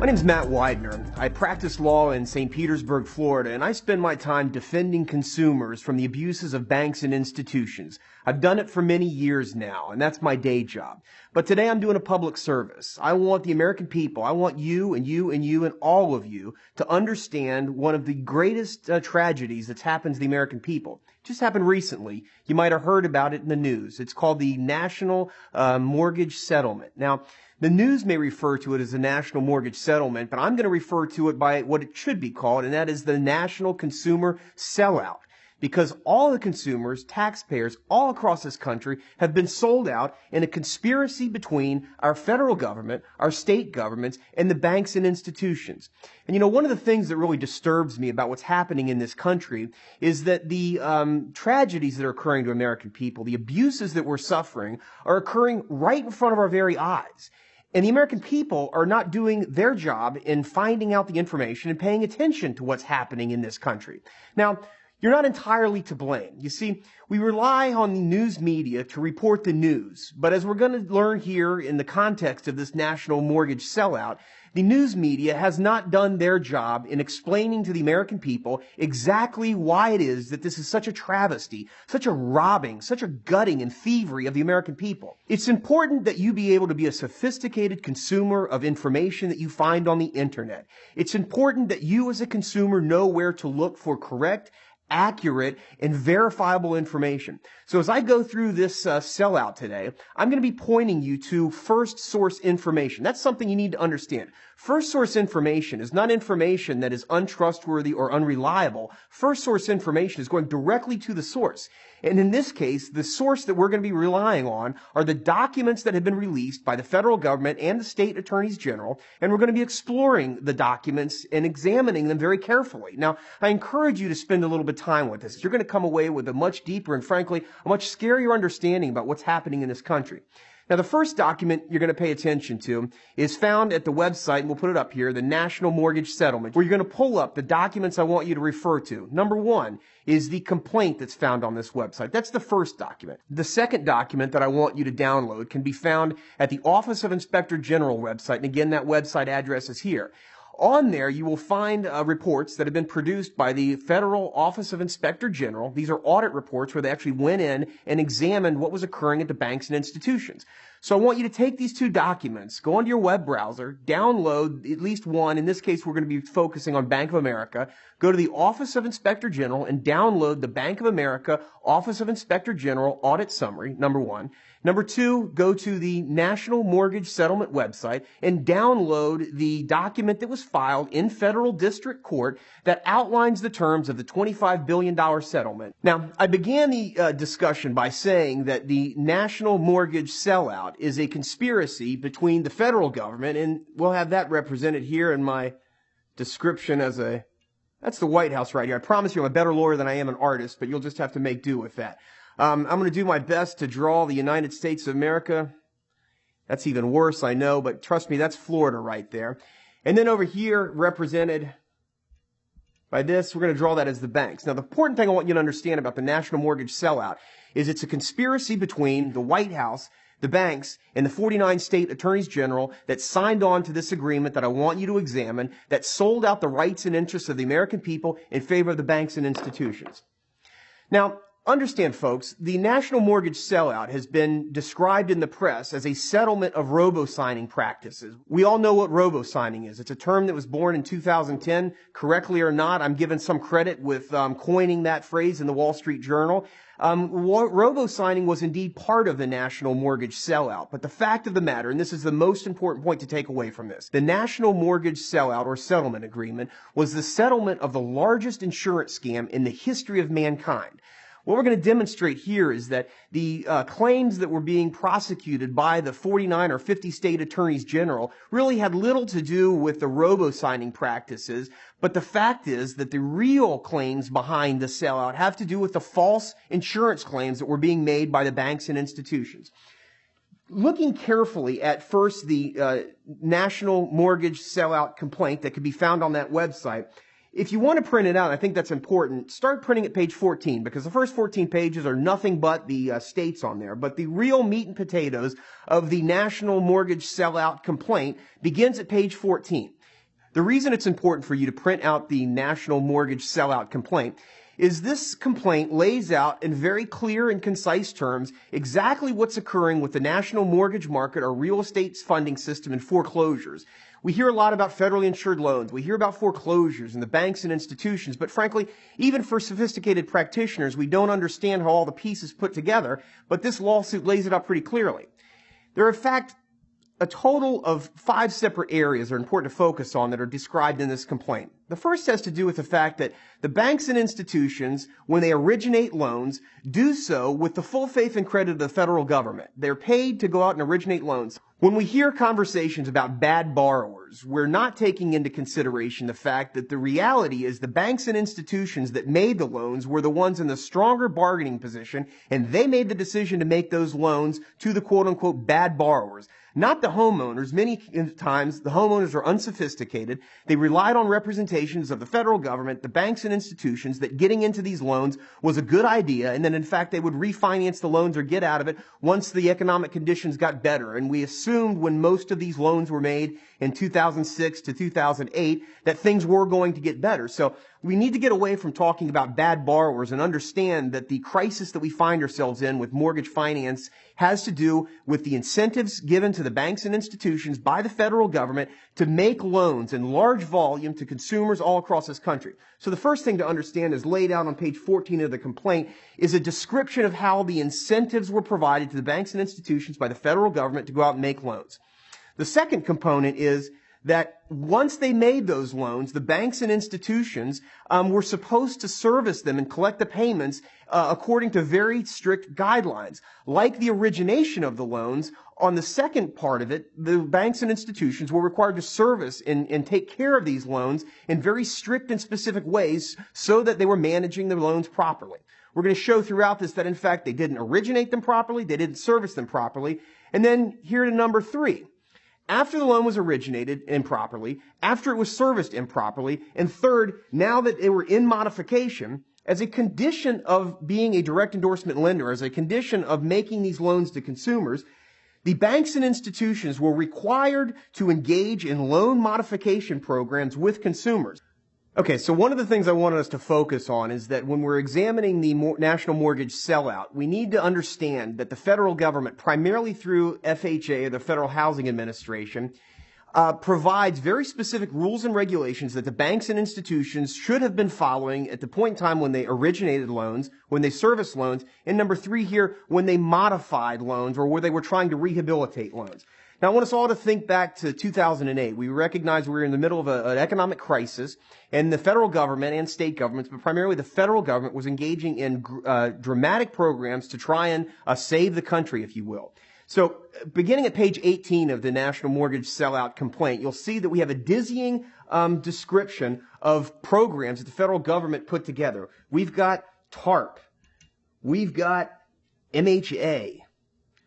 My name is Matt Widener. I practice law in St. Petersburg, Florida, and I spend my time defending consumers from the abuses of banks and institutions. I've done it for many years now, and that's my day job. But today I'm doing a public service. I want the American people, I want you and you and you and all of you to understand one of the greatest tragedies that's happened to the American people. It just happened recently. You might have heard about it in the news. It's called the National Mortgage Settlement. Now, the news may refer to it as the National Mortgage Settlement, but I'm going to refer to it by what it should be called, and that is the National Consumer Sellout. Because all the consumers, taxpayers, all across this country have been sold out in a conspiracy between our federal government, our state governments, and the banks and institutions. And you know, one of the things that really disturbs me about what's happening in this country is that the tragedies that are occurring to American people, the abuses that we're suffering, are occurring right in front of our very eyes. And the American people are not doing their job in finding out the information and paying attention to what's happening in this country. Now, you're not entirely to blame. You see, we rely on the news media to report the news. But as we're going to learn here in the context of this national mortgage sellout, the news media has not done their job in explaining to the American people exactly why it is that this is such a travesty, such a robbing, such a gutting and thievery of the American people. It's important that you be able to be a sophisticated consumer of information that you find on the internet. It's important that you as a consumer know where to look for correct, accurate, and verifiable information. So as I go through this sellout today, I'm going to be pointing you to first source information. That's something you need to understand. First source information is not information that is untrustworthy or unreliable. First source information is going directly to the source. And in this case, the source that we're going to be relying on are the documents that have been released by the federal government and the state attorneys general. And we're going to be exploring the documents and examining them very carefully. Now, I encourage you to spend a little bit of time with this. You're going to come away with a much deeper and frankly, a much scarier understanding about what's happening in this country. Now, the first document you're going to pay attention to is found at the website, and we'll put it up here, the National Mortgage Settlement, where you're going to pull up the documents I want you to refer to. Number one is the complaint that's found on this website. That's the first document. The second document that I want you to download can be found at the Office of Inspector General website, and again, that website address is here. On there, you will find reports that have been produced by the Federal Office of Inspector General. These are audit reports where they actually went in and examined what was occurring at the banks and institutions. So I want you to take these two documents, go onto your web browser, download at least one. In this case, we're going to be focusing on Bank of America. Go to the Office of Inspector General and download the Bank of America Office of Inspector General Audit Summary, number one. Number two, go to the National Mortgage Settlement website and download the document that was filed in federal district court that outlines the terms of the $25 billion settlement. Now, I began the discussion by saying that the National Mortgage Sellout is a conspiracy between the federal government, and we'll have that represented here in my description as a... That's the White House right here. I promise you I'm a better lawyer than I am an artist, but you'll just have to make do with that. I'm going to do my best to draw the United States of America. That's even worse, I know, but trust me, that's Florida right there. And then over here, represented by this, we're going to draw that as the banks. Now, the important thing I want you to understand about the National Mortgage Sellout is it's a conspiracy between the White House, the banks, and the 49 state attorneys general that signed on to this agreement that I want you to examine, that sold out the rights and interests of the American people in favor of the banks and institutions. Now, understand, folks, the National Mortgage Sellout has been described in the press as a settlement of robo-signing practices. We all know what robo-signing is. It's a term that was born in 2010. Correctly or not, I'm given some credit with coining that phrase in the Wall Street Journal. Robo-signing was indeed part of the National Mortgage Sellout. But the fact of the matter, and this is the most important point to take away from this, the National Mortgage Sellout or Settlement Agreement was the settlement of the largest insurance scam in the history of mankind. What we're going to demonstrate here is that the claims that were being prosecuted by the 49 or 50 state attorneys general really had little to do with the robo-signing practices, but the fact is that the real claims behind the sellout have to do with the false insurance claims that were being made by the banks and institutions. Looking carefully at first the National Mortgage Sellout complaint that can be found on that website, if you want to print it out, I think that's important, start printing at page 14, because the first 14 pages are nothing but the states on there. But the real meat and potatoes of the National Mortgage Sellout complaint begins at page 14. The reason it's important for you to print out the National Mortgage Sellout complaint is this complaint lays out in very clear and concise terms exactly what's occurring with the national mortgage market or real estate funding system and foreclosures. We hear a lot about federally insured loans. We hear about foreclosures and the banks and institutions, but frankly, even for sophisticated practitioners, we don't understand how all the pieces put together, but this lawsuit lays it out pretty clearly. There are, in fact, a total of 5 separate areas that are important to focus on that are described in this complaint. The first has to do with the fact that the banks and institutions, when they originate loans, do so with the full faith and credit of the federal government. They're paid to go out and originate loans. When we hear conversations about bad borrowers, we're not taking into consideration the fact that the reality is the banks and institutions that made the loans were the ones in the stronger bargaining position, and they made the decision to make those loans to the quote-unquote bad borrowers. Not the homeowners. Many times the homeowners are unsophisticated. They relied on representations of the federal government, the banks and institutions, that getting into these loans was a good idea, and then in fact they would refinance the loans or get out of it once the economic conditions got better. And we assumed when most of these loans were made in 2006 to 2008 that things were going to get better. So we need to get away from talking about bad borrowers and understand that the crisis that we find ourselves in with mortgage finance has to do with the incentives given to the banks and institutions by the federal government to make loans in large volume to consumers all across this country. So the first thing to understand is laid out on page 14 of the complaint is a description of how the incentives were provided to the banks and institutions by the federal government to go out and make loans. The second component is that once they made those loans, the banks and institutions were supposed to service them and collect the payments according to very strict guidelines. Like the origination of the loans, on the second part of it, the banks and institutions were required to service and take care of these loans in very strict and specific ways so that they were managing the loans properly. We're going to show throughout this that, in fact, they didn't originate them properly, they didn't service them properly. And then here to number 3. After the loan was originated improperly, after it was serviced improperly, and third, now that they were in modification, as a condition of being a direct endorsement lender, as a condition of making these loans to consumers, the banks and institutions were required to engage in loan modification programs with consumers. Okay, so one of the things I wanted us to focus on is that when we're examining the national mortgage sellout, we need to understand that the federal government, primarily through FHA, the Federal Housing Administration, provides very specific rules and regulations that the banks and institutions should have been following at the point in time when they originated loans, when they serviced loans, and number 3 here, when they modified loans or where they were trying to rehabilitate loans. Now, I want us all to think back to 2008. We recognize we're in the middle of an economic crisis, and the federal government and state governments, but primarily the federal government, was engaging in dramatic programs to try and save the country, if you will. So, beginning at page 18 of the National Mortgage Sellout complaint, you'll see that we have a dizzying description of programs that the federal government put together. We've got TARP. We've got MHA.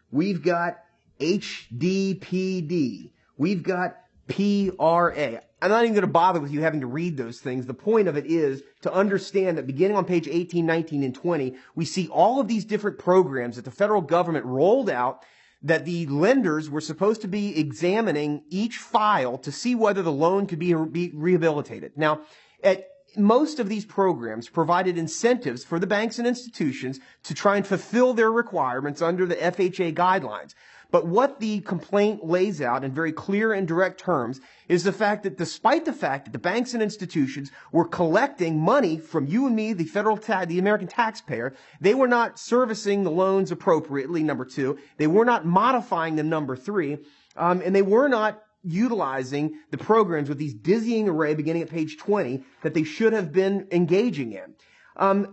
We've got HDPD. We've got PRA. I'm not even going to bother with you having to read those things. The point of it is to understand that beginning on page 18, 19, and 20, we see all of these different programs that the federal government rolled out that the lenders were supposed to be examining each file to see whether the loan could be rehabilitated. Now, at most of these programs provided incentives for the banks and institutions to try and fulfill their requirements under the FHA guidelines. But what the complaint lays out in very clear and direct terms is the fact that despite the fact that the banks and institutions were collecting money from you and me, the American taxpayer, they were not servicing the loans appropriately, number 2. They were not modifying them, number 3. And they were not utilizing the programs with these dizzying array beginning at page 20 that they should have been engaging in.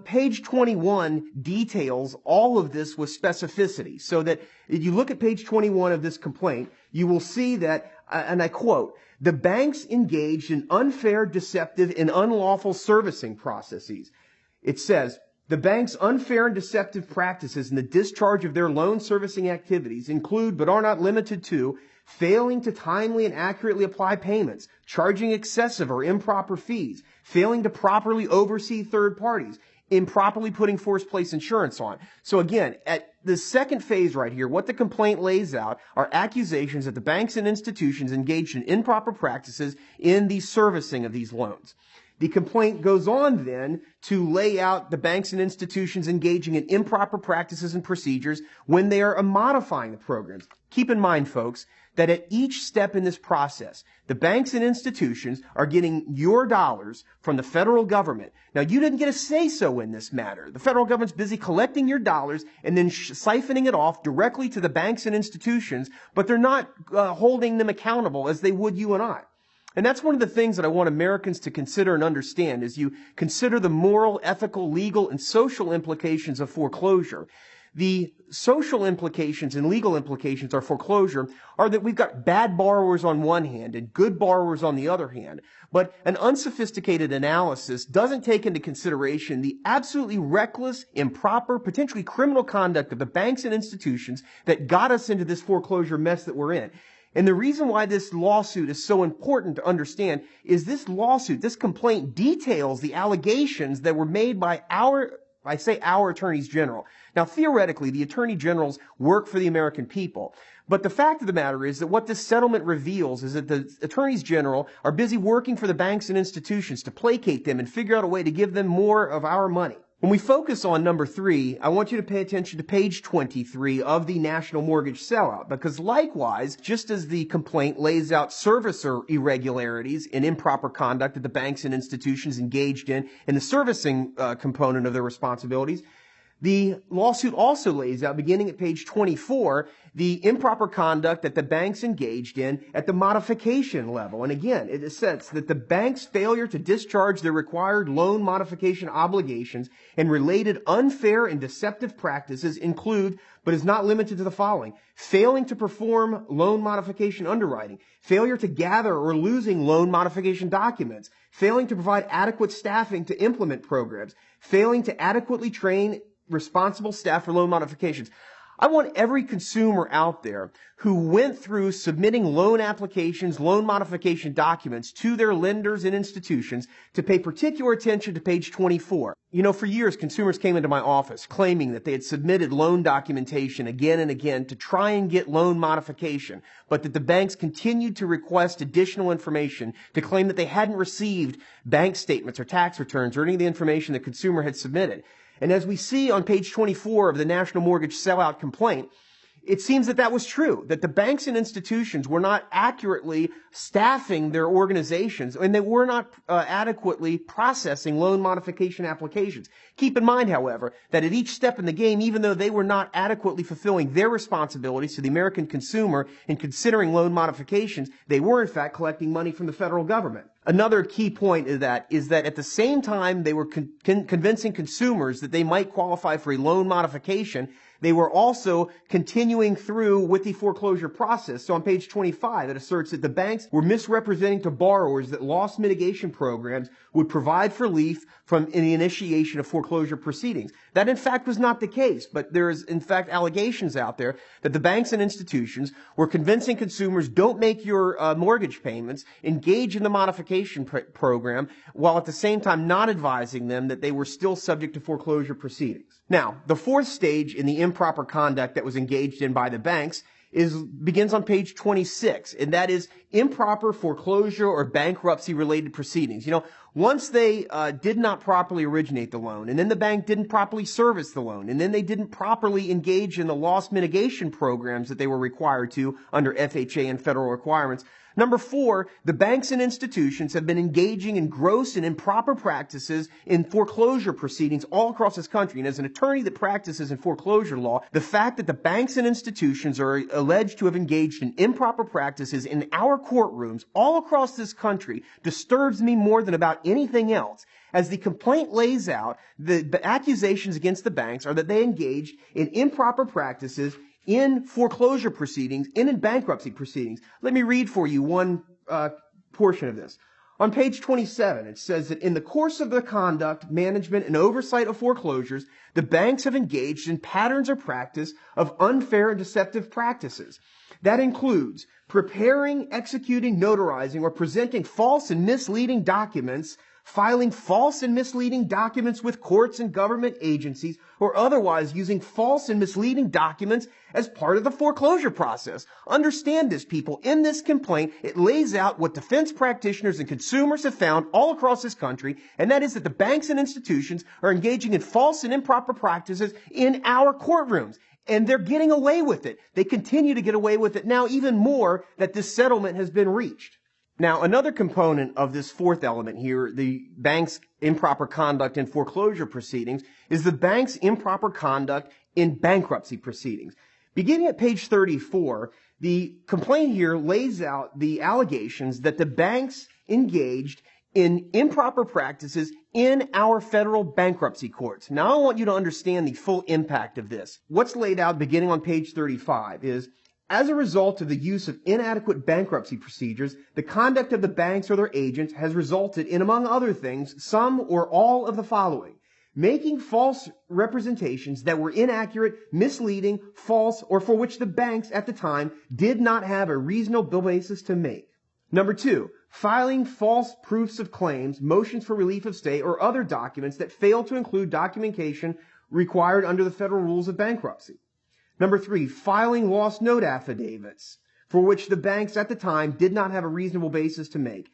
Page 21 details all of this with specificity, so that if you look at page 21 of this complaint, you will see that, and I quote, "The banks engaged in unfair, deceptive, and unlawful servicing processes." It says, "The bank's unfair and deceptive practices in the discharge of their loan servicing activities include, but are not limited to, failing to timely and accurately apply payments, charging excessive or improper fees, failing to properly oversee third parties, improperly putting forced place insurance on. So again, at the second phase right here, what the complaint lays out are accusations that the banks and institutions engaged in improper practices in the servicing of these loans. The complaint goes on then to lay out the banks and institutions engaging in improper practices and procedures when they are modifying the programs. Keep in mind, folks, that at each step in this process, the banks and institutions are getting your dollars from the federal government. Now, you didn't get a say-so in this matter. The federal government's busy collecting your dollars and then siphoning it off directly to the banks and institutions, but they're not holding them accountable as they would you and I. And that's one of the things that I want Americans to consider and understand as you consider the moral, ethical, legal, and social implications of foreclosure. The social implications and legal implications of foreclosure are that we've got bad borrowers on one hand and good borrowers on the other hand. But an unsophisticated analysis doesn't take into consideration the absolutely reckless, improper, potentially criminal conduct of the banks and institutions that got us into this foreclosure mess that we're in. And the reason why this lawsuit is so important to understand is this lawsuit, this complaint details the allegations that were made by our attorneys general. Now, theoretically, the attorney generals work for the American people. But the fact of the matter is that what this settlement reveals is that the attorneys general are busy working for the banks and institutions to placate them and figure out a way to give them more of our money. When we focus on number 3, I want you to pay attention to page 23 of the National Mortgage Sellout, because likewise, just as the complaint lays out servicer irregularities and improper conduct that the banks and institutions engaged in the servicing component of their responsibilities, the lawsuit also lays out, beginning at page 24, the improper conduct that the banks engaged in at the modification level. And again, it says that the bank's failure to discharge their required loan modification obligations and related unfair and deceptive practices include, but is not limited to the following: failing to perform loan modification underwriting, failure to gather or losing loan modification documents, failing to provide adequate staffing to implement programs, failing to adequately train responsible staff for loan modifications. I want every consumer out there who went through submitting loan applications, loan modification documents to their lenders and institutions to pay particular attention to page 24. You know, for years, consumers came into my office claiming that they had submitted loan documentation again and again to try and get loan modification, but that the banks continued to request additional information to claim that they hadn't received bank statements or tax returns or any of the information the consumer had submitted. And as we see on page 24 of the National Mortgage Sellout complaint, it seems that that was true, that the banks and institutions were not accurately staffing their organizations and they were not adequately processing loan modification applications. Keep in mind, however, that at each step in the game, even though they were not adequately fulfilling their responsibilities to the American consumer in considering loan modifications, they were in fact collecting money from the federal government. Another key point is that at the same time they were convincing consumers that they might qualify for a loan modification, they were also continuing through with the foreclosure process. So on page 25, it asserts that the banks were misrepresenting to borrowers that loss mitigation programs would provide for relief from the initiation of foreclosure proceedings. That, in fact, was not the case, but there is, in fact, allegations out there that the banks and institutions were convincing consumers, don't make your mortgage payments, engage in the modification program, while at the same time not advising them that they were still subject to foreclosure proceedings. Now, the fourth stage in the improper conduct that was engaged in by the banks begins on page 26, and that is improper foreclosure or bankruptcy related proceedings. You know, once they did not properly originate the loan, and then the bank didn't properly service the loan, and then they didn't properly engage in the loss mitigation programs that they were required to under FHA and federal requirements. Number 4, the banks and institutions have been engaging in gross and improper practices in foreclosure proceedings all across this country. And as an attorney that practices in foreclosure law, the fact that the banks and institutions are alleged to have engaged in improper practices in our courtrooms all across this country disturbs me more than about anything else. As the complaint lays out, the accusations against the banks are that they engaged in improper practices in foreclosure proceedings and in bankruptcy proceedings. Let me read for you one portion of this. On page 27, it says that in the course of the conduct, management, and oversight of foreclosures, the banks have engaged in patterns or practice of unfair and deceptive practices. That includes preparing, executing, notarizing, or presenting false and misleading documents, filing false and misleading documents with courts and government agencies, or otherwise using false and misleading documents as part of the foreclosure process. Understand this, people. In this complaint, it lays out what defense practitioners and consumers have found all across this country, and that is that the banks and institutions are engaging in false and improper practices in our courtrooms. And they're getting away with it. They continue to get away with it now, even more that this settlement has been reached. Now, another component of this fourth element here, the bank's improper conduct in foreclosure proceedings, is the bank's improper conduct in bankruptcy proceedings. Beginning at page 34, the complaint here lays out the allegations that the banks engaged in improper practices in our federal bankruptcy courts. Now, I want you to understand the full impact of this. What's laid out beginning on page 35 is, as a result of the use of inadequate bankruptcy procedures, the conduct of the banks or their agents has resulted in, among other things, some or all of the following: making false representations that were inaccurate, misleading, false, or for which the banks at the time did not have a reasonable basis to make. Number 2, filing false proofs of claims, motions for relief of stay, or other documents that fail to include documentation required under the federal rules of bankruptcy. Number 3, filing lost note affidavits for which the banks at the time did not have a reasonable basis to make.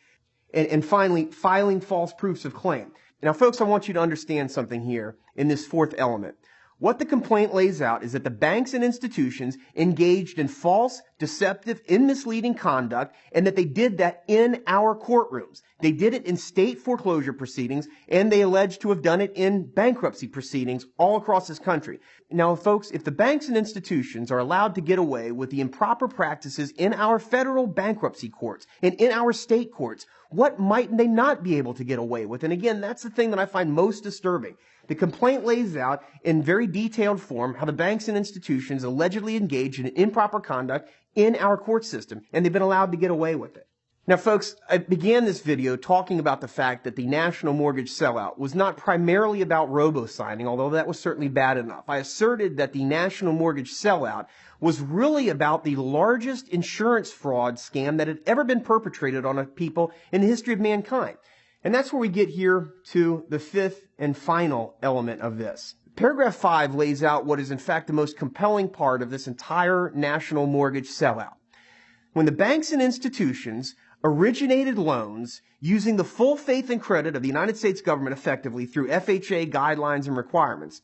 And finally, filing false proofs of claim. Now, folks, I want you to understand something here in this fourth element. What the complaint lays out is that the banks and institutions engaged in false, deceptive, and misleading conduct, and that they did that in our courtrooms. They did it in state foreclosure proceedings, and they allege to have done it in bankruptcy proceedings all across this country. Now, folks, if the banks and institutions are allowed to get away with the improper practices in our federal bankruptcy courts and in our state courts, what might they not be able to get away with? And again, that's the thing that I find most disturbing. The complaint lays out in very detailed form how the banks and institutions allegedly engaged in improper conduct in our court system, and they've been allowed to get away with it. Now, folks, I began this video talking about the fact that the national mortgage sellout was not primarily about robo-signing, although that was certainly bad enough. I asserted that the national mortgage sellout was really about the largest insurance fraud scam that had ever been perpetrated on a people in the history of mankind. And that's where we get here to the fifth and final element of this. Paragraph 5 lays out what is in fact the most compelling part of this entire national mortgage sellout. When the banks and institutions originated loans using the full faith and credit of the United States government effectively through FHA guidelines and requirements,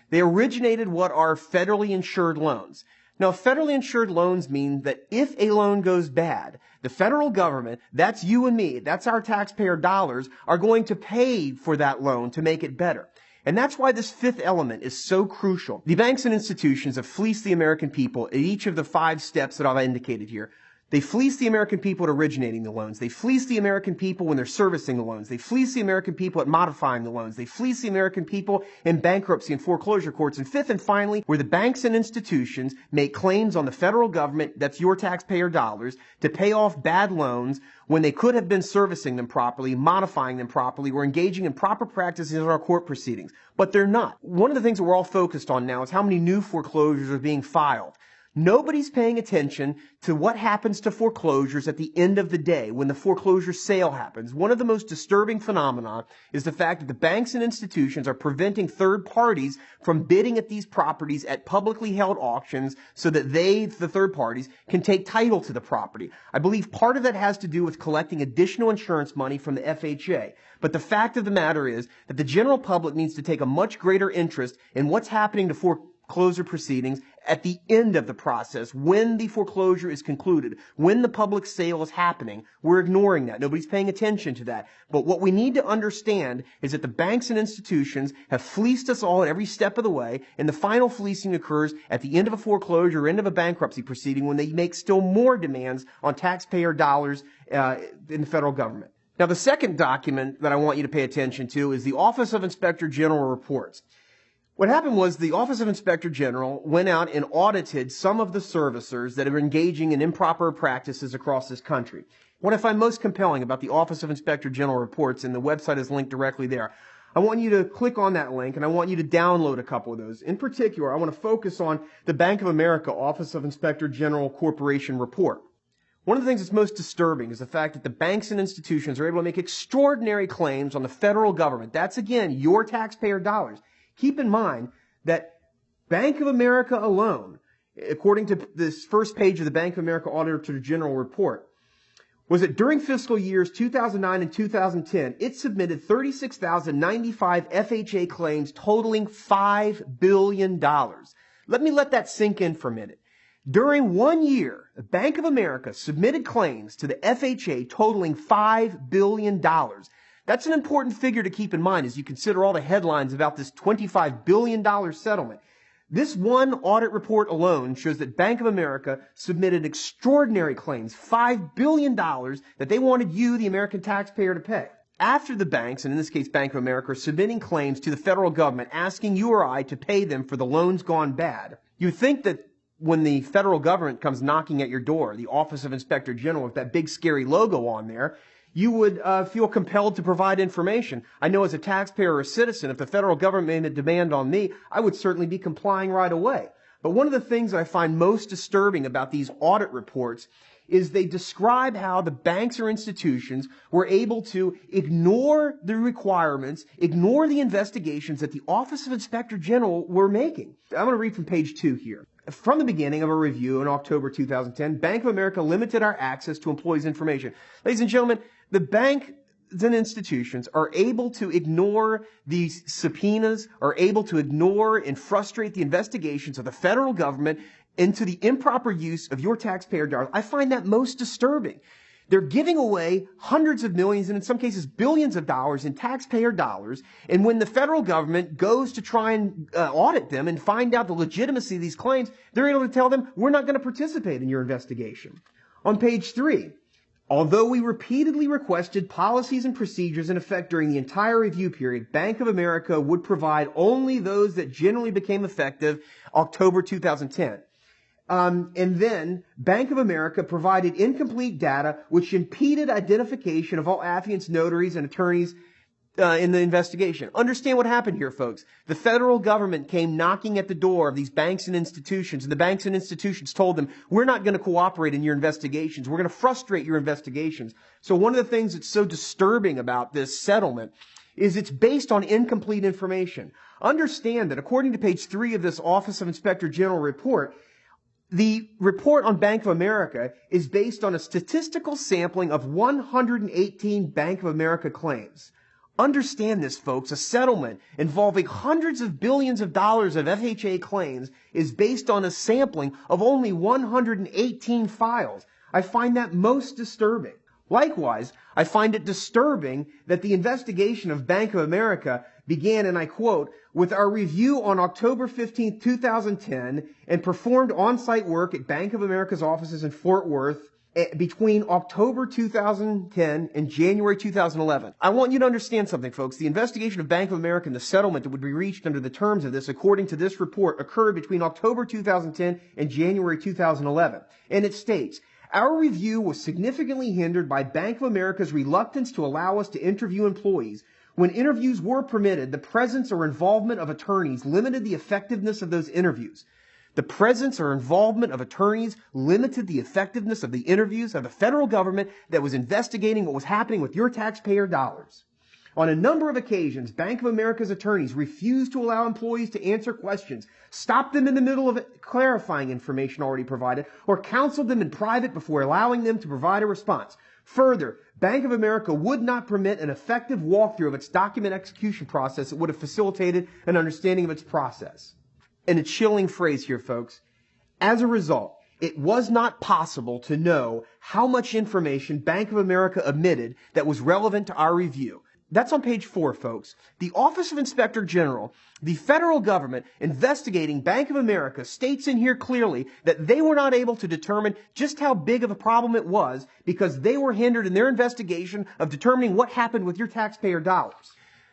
they originated what are federally insured loans. Now, federally insured loans mean that if a loan goes bad, the federal government, that's you and me, that's our taxpayer dollars, are going to pay for that loan to make it better. And that's why this fifth element is so crucial. The banks and institutions have fleeced the American people at each of the 5 steps that I've indicated here. They fleece the American people at originating the loans. They fleece the American people when they're servicing the loans. They fleece the American people at modifying the loans. They fleece the American people in bankruptcy and foreclosure courts. And fifth and finally, where the banks and institutions make claims on the federal government, that's your taxpayer dollars, to pay off bad loans when they could have been servicing them properly, modifying them properly, or engaging in proper practices in our court proceedings. But they're not. One of the things that we're all focused on now is how many new foreclosures are being filed. Nobody's paying attention to what happens to foreclosures at the end of the day when the foreclosure sale happens. One of the most disturbing phenomena is the fact that the banks and institutions are preventing third parties from bidding at these properties at publicly held auctions so that they, the third parties, can take title to the property. I believe part of that has to do with collecting additional insurance money from the FHA. But the fact of the matter is that the general public needs to take a much greater interest in what's happening to foreclosure proceedings at the end of the process, when the foreclosure is concluded, when the public sale is happening. We're ignoring that. Nobody's paying attention to that. But what we need to understand is that the banks and institutions have fleeced us all at every step of the way, and the final fleecing occurs at the end of a foreclosure or end of a bankruptcy proceeding when they make still more demands on taxpayer dollars in the federal government. Now, the second document that I want you to pay attention to is the Office of Inspector General reports. What happened was the Office of Inspector General went out and audited some of the servicers that are engaging in improper practices across this country. What I find most compelling about the Office of Inspector General reports, and the website is linked directly there, I want you to click on that link and I want you to download a couple of those. In particular, I want to focus on the Bank of America Office of Inspector General Corporation report. One of the things that's most disturbing is the fact that the banks and institutions are able to make extraordinary claims on the federal government. That's, again, your taxpayer dollars. Keep in mind that Bank of America alone, according to this first page of the Bank of America Auditor General report, was that during fiscal years 2009 and 2010, it submitted 36,095 FHA claims totaling $5 billion. Let that sink in for a minute. During 1 year, the Bank of America submitted claims to the FHA totaling $5 billion. That's an important figure to keep in mind as you consider all the headlines about this $25 billion settlement. This one audit report alone shows that Bank of America submitted extraordinary claims, $5 billion, that they wanted you, the American taxpayer, to pay. After the banks, and in this case Bank of America, are submitting claims to the federal government asking you or I to pay them for the loans gone bad, you think that when the federal government comes knocking at your door, the Office of Inspector General with that big scary logo on there, you would feel compelled to provide information. I know as a taxpayer or a citizen, if the federal government made a demand on me, I would certainly be complying right away. But one of the things I find most disturbing about these audit reports is they describe how the banks or institutions were able to ignore the requirements, ignore the investigations that the Office of Inspector General were making. I'm going to read from page 2 here. From the beginning of a review in October 2010, Bank of America limited our access to employees' information. Ladies and gentlemen, the banks and institutions are able to ignore these subpoenas, are able to ignore and frustrate the investigations of the federal government into the improper use of your taxpayer dollars. I find that most disturbing. They're giving away hundreds of millions and in some cases billions of dollars in taxpayer dollars. And when the federal government goes to try and audit them and find out the legitimacy of these claims, they're able to tell them, we're not going to participate in your investigation. On page 3, although we repeatedly requested policies and procedures in effect during the entire review period, Bank of America would provide only those that generally became effective October 2010. And then Bank of America provided incomplete data which impeded identification of all affiants, notaries, and attorneys in the investigation. Understand what happened here, folks. The federal government came knocking at the door of these banks and institutions, and the banks and institutions told them, we're not going to cooperate in your investigations. We're going to frustrate your investigations. So one of the things that's so disturbing about this settlement is it's based on incomplete information. Understand that according to page 3 of this Office of Inspector General report, the report on Bank of America is based on a statistical sampling of 118 Bank of America claims. Understand this, folks. A settlement involving hundreds of billions of dollars of FHA claims is based on a sampling of only 118 files. I find that most disturbing. Likewise, I find it disturbing that the investigation of Bank of America began, and I quote, with our review on October 15, 2010, and performed on-site work at Bank of America's offices in Fort Worth between October 2010 and January 2011. I want you to understand something, folks. The investigation of Bank of America and the settlement that would be reached under the terms of this, according to this report, occurred between October 2010 and January 2011. And it states, our review was significantly hindered by Bank of America's reluctance to allow us to interview employees. When interviews were permitted, the presence or involvement of attorneys limited the effectiveness of those interviews. The presence or involvement of attorneys limited the effectiveness of the interviews of the federal government that was investigating what was happening with your taxpayer dollars. On a number of occasions, Bank of America's attorneys refused to allow employees to answer questions, stopped them in the middle of clarifying information already provided, or counseled them in private before allowing them to provide a response. Further, Bank of America would not permit an effective walkthrough of its document execution process that would have facilitated an understanding of its process. And a chilling phrase here, folks. As a result, it was not possible to know how much information Bank of America omitted that was relevant to our review. That's on page 4, folks. The Office of Inspector General, the federal government investigating Bank of America, states in here clearly that they were not able to determine just how big of a problem it was because they were hindered in their investigation of determining what happened with your taxpayer dollars.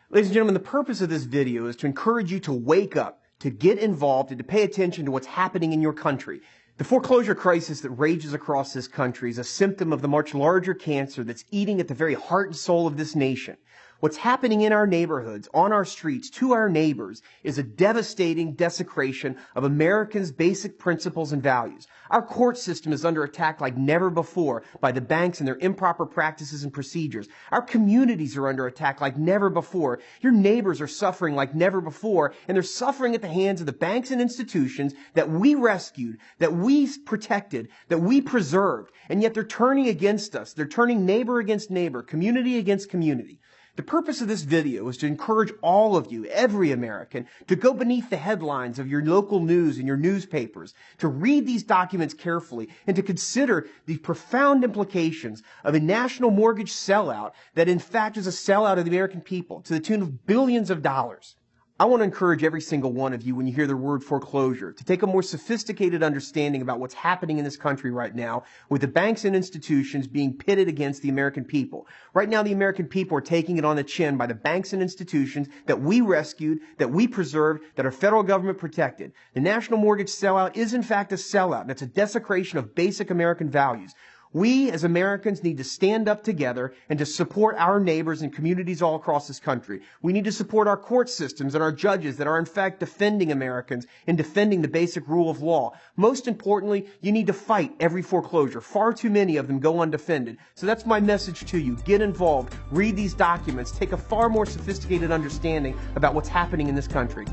Ladies and gentlemen, the purpose of this video is to encourage you to wake up, to get involved, and to pay attention to what's happening in your country. The foreclosure crisis that rages across this country is a symptom of the much larger cancer that's eating at the very heart and soul of this nation. What's happening in our neighborhoods, on our streets, to our neighbors is a devastating desecration of Americans' basic principles and values. Our court system is under attack like never before by the banks and their improper practices and procedures. Our communities are under attack like never before. Your neighbors are suffering like never before, and they're suffering at the hands of the banks and institutions that we rescued, that we protected, that we preserved, and yet they're turning against us. They're turning neighbor against neighbor, community against community. The purpose of this video is to encourage all of you, every American, to go beneath the headlines of your local news and your newspapers, to read these documents carefully, and to consider the profound implications of a national mortgage sellout that in fact is a sellout of the American people to the tune of billions of dollars. I want to encourage every single one of you, when you hear the word foreclosure, to take a more sophisticated understanding about what's happening in this country right now with the banks and institutions being pitted against the American people. Right now, the American people are taking it on the chin by the banks and institutions that we rescued, that we preserved, that our federal government protected. The national mortgage sellout is in fact a sellout, and it's a desecration of basic American values. We, as Americans, need to stand up together and to support our neighbors and communities all across this country. We need to support our court systems and our judges that are, in fact, defending Americans and defending the basic rule of law. Most importantly, you need to fight every foreclosure. Far too many of them go undefended. So that's my message to you. Get involved. Read these documents. Take a far more sophisticated understanding about what's happening in this country.